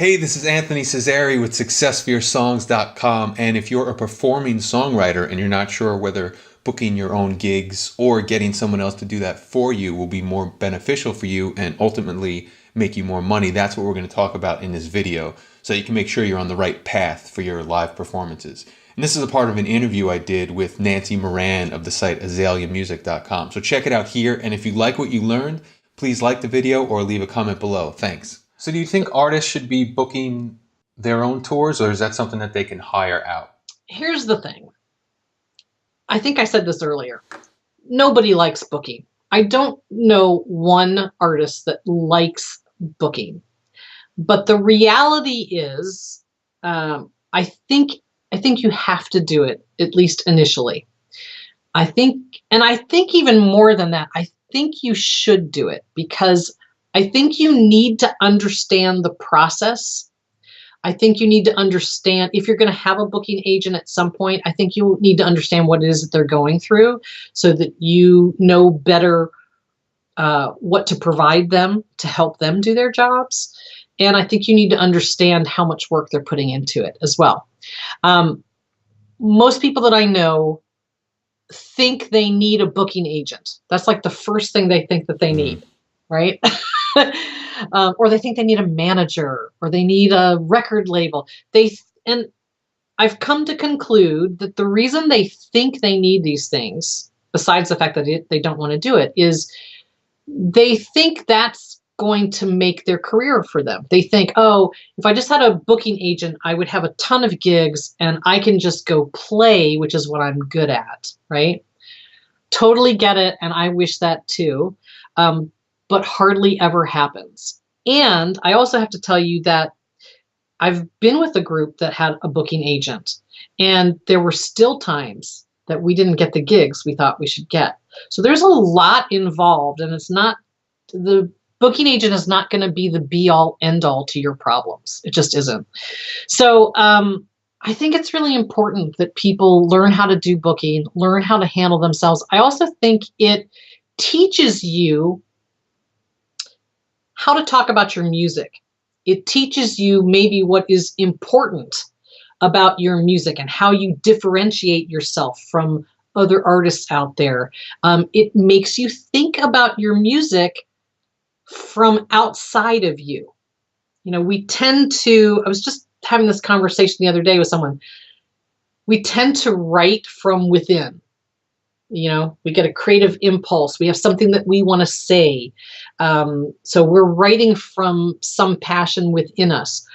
Hey, this is Anthony Cesari with SuccessForYourSongs.com, and if you're a performing songwriter and you're not sure whether booking your own gigs or getting someone else to do that for you will be more beneficial for you and ultimately make you more money, that's what we're going to talk about in this video, so you can make sure you're on the right path for your live performances. And this is a part of an interview I did with Nancy Moran of the site AzaleaMusic.com. So check it out here, and if you like what you learned, please like the video or leave a comment below. Thanks. So do you think artists should be booking their own tours, or is that something that they can hire out? Here's the thing. I think I said this earlier. Nobody likes booking. I don't know one artist that likes booking. But the reality is, I think you have to do it, at least initially. I think even more than that, I think you should do it because I think you need to understand the process. I think you need to understand, if you're going to have a booking agent at some point, I think you need to understand what it is that they're going through so that you know better what to provide them to help them do their jobs. And I think you need to understand how much work they're putting into it as well. Most people that I know think they need a booking agent. That's like the first thing they think that they need, right? Or they think they need a manager, or they need a record label. And I've come to conclude that the reason they think they need these things, besides the fact that they don't want to do it, is they think that's going to make their career for them. They think, oh, if I just had a booking agent, I would have a ton of gigs and I can just go play, which is what I'm good at, right? Totally get it, and I wish that too. But hardly ever happens. And I also have to tell you that I've been with a group that had a booking agent, and there were still times that we didn't get the gigs we thought we should get. So there's a lot involved, and the booking agent is not going to be the be-all, end-all to your problems. It just isn't. So I think it's really important that people learn how to do booking, learn how to handle themselves. I also think it teaches you how to talk about your music. It teaches you maybe what is important about your music and how you differentiate yourself from other artists out there. It makes you think about your music from outside of you. You know, I was just having this conversation the other day with someone. We tend to write from within. You know, we get a creative impulse. We have something that we want to say. So we're writing from some passion within us.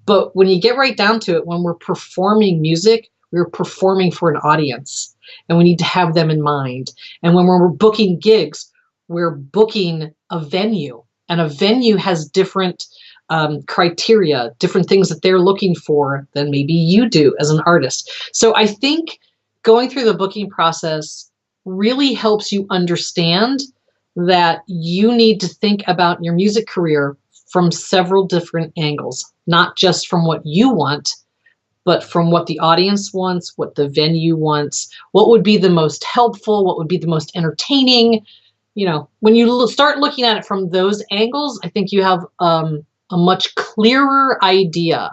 But when you get right down to it, when we're performing music, we're performing for an audience, and we need to have them in mind. And when we're booking gigs, we're booking a venue, and a venue has different criteria, different things that they're looking for than maybe you do as an artist. So I think going through the booking process really helps you understand that you need to think about your music career from several different angles, not just from what you want, but from what the audience wants, what the venue wants, what would be the most helpful, what would be the most entertaining. You know, when you start looking at it from those angles, I think you have a much clearer idea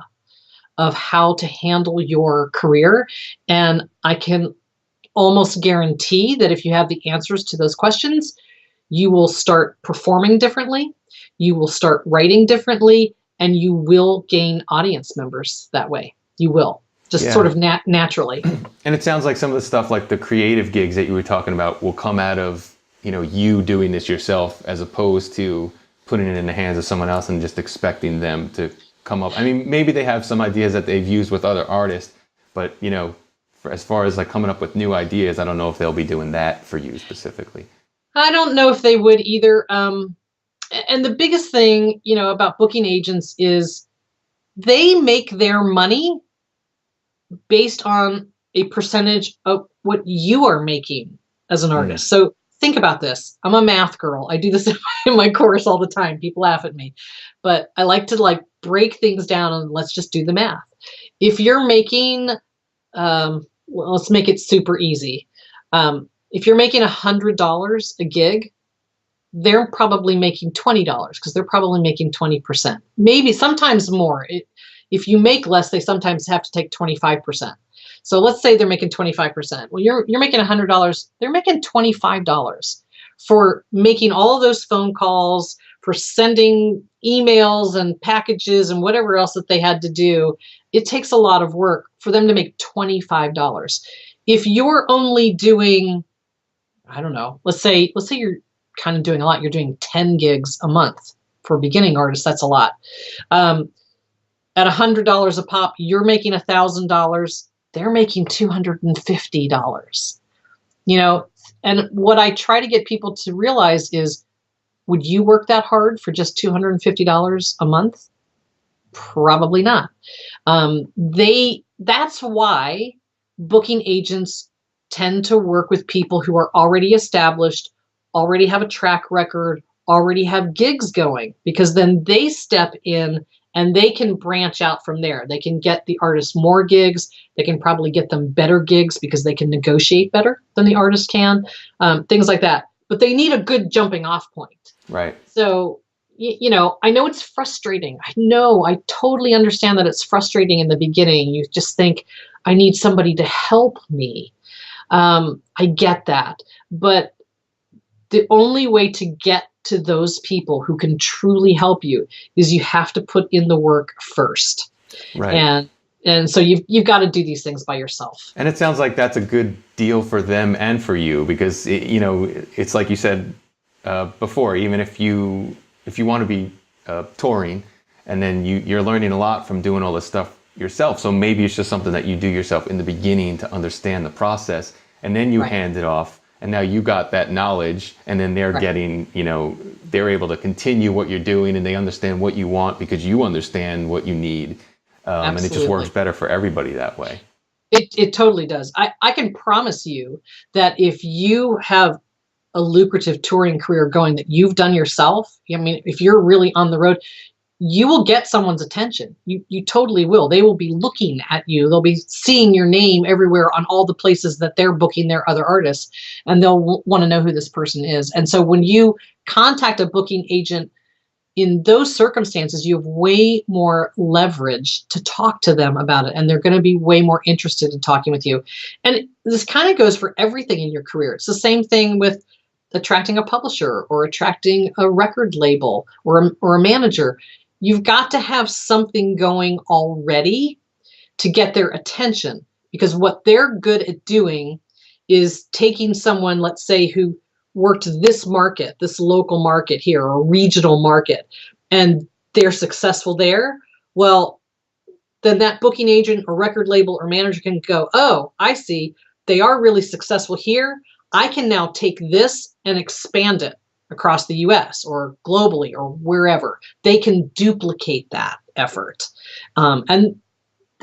of how to handle your career. And I can almost guarantee that if you have the answers to those questions, you will start performing differently, you will start writing differently, and you will gain audience members that way. You will, just sort of naturally. And it sounds like some of the stuff, like the creative gigs that you were talking about, will come out of, you know, you doing this yourself, as opposed to putting it in the hands of someone else and just expecting them to come up. I mean, maybe they have some ideas that they've used with other artists, but, you know, as far as like coming up with new ideas, I don't know if they'll be doing that for you specifically. I don't know if they would either. And the biggest thing, you know, about booking agents is they make their money based on a percentage of what you are making as an artist. So think about this. I'm a math girl. I do this in my course all the time. People laugh at me, but I like to break things down and let's just do the math. If you're making, let's make it super easy. If you're making $100 a gig, they're probably making $20 because they're probably making 20%, maybe sometimes more. If you make less, they sometimes have to take 25%. So let's say they're making 25%. Well, you're making $100. They're making $25 for making all of those phone calls, for sending emails and packages and whatever else that they had to do. It takes a lot of work for them to make $25. If you're only doing, I don't know, let's say you're kind of doing a lot. You're doing 10 gigs a month for beginning artists. That's a lot. At $100 a pop, you're making $1,000. They're making $250. And what I try to get people to realize is, would you work that hard for just $250 a month? Probably not. That's why booking agents tend to work with people who are already established, already have a track record, already have gigs going, because then they step in and they can branch out from there. They can get the artist more gigs. They can probably get them better gigs because they can negotiate better than the artist can, things like that. But they need a good jumping off point. Right. So, I know it's frustrating. I totally understand that it's frustrating in the beginning. You just think, I need somebody to help me. I get that. But the only way to get to those people who can truly help you is you have to put in the work first. Right. And so you've got to do these things by yourself. And it sounds like that's a good deal for them and for you, because it's like you said before. Even if you want to be touring, and then you're learning a lot from doing all this stuff yourself. So maybe it's just something that you do yourself in the beginning to understand the process, and then you hand it off. And now you got that knowledge, and then they're getting, they're able to continue what you're doing, and they understand what you want because you understand what you need. And it just works better for everybody that way. It totally does. I can promise you that if you have a lucrative touring career going that you've done yourself, if you're really on the road, you will get someone's attention. You totally will. They will be looking at you. They'll be seeing your name everywhere on all the places that they're booking their other artists, and they'll want to know who this person is. And so when you contact a booking agent in those circumstances, you have way more leverage to talk to them about it, and they're going to be way more interested in talking with you. And this kind of goes for everything in your career. It's the same thing with attracting a publisher or attracting a record label or a manager. You've got to have something going already to get their attention, because what they're good at doing is taking someone, let's say, who worked this market, this local market here, or regional market, and they're successful there. Well, then that booking agent or record label or manager can go, oh, I see, they are really successful here. I can now take this and expand it across the US or globally or wherever. They can duplicate that effort. And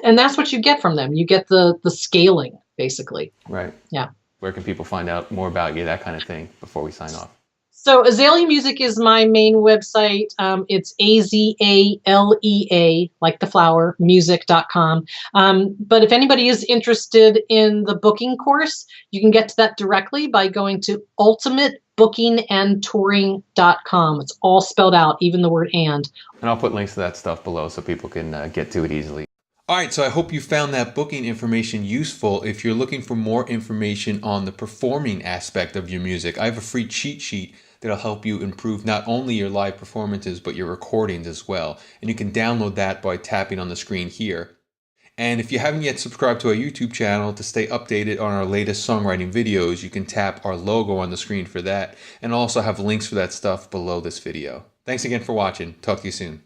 that's what you get from them. You get the scaling, basically. Right. Yeah. Where can people find out more about you, that kind of thing, before we sign off? So Azalea Music is my main website. It's AZALEA, like the flower, music.com. But if anybody is interested in the booking course, you can get to that directly by going to ultimatebookingandtouring.com. It's all spelled out, even the word and. And I'll put links to that stuff below so people can get to it easily. All right, so I hope you found that booking information useful. If you're looking for more information on the performing aspect of your music, I have a free cheat sheet that'll help you improve not only your live performances, but your recordings as well. And you can download that by tapping on the screen here. And if you haven't yet subscribed to our YouTube channel to stay updated on our latest songwriting videos, you can tap our logo on the screen for that. And I'll also have links for that stuff below this video. Thanks again for watching. Talk to you soon.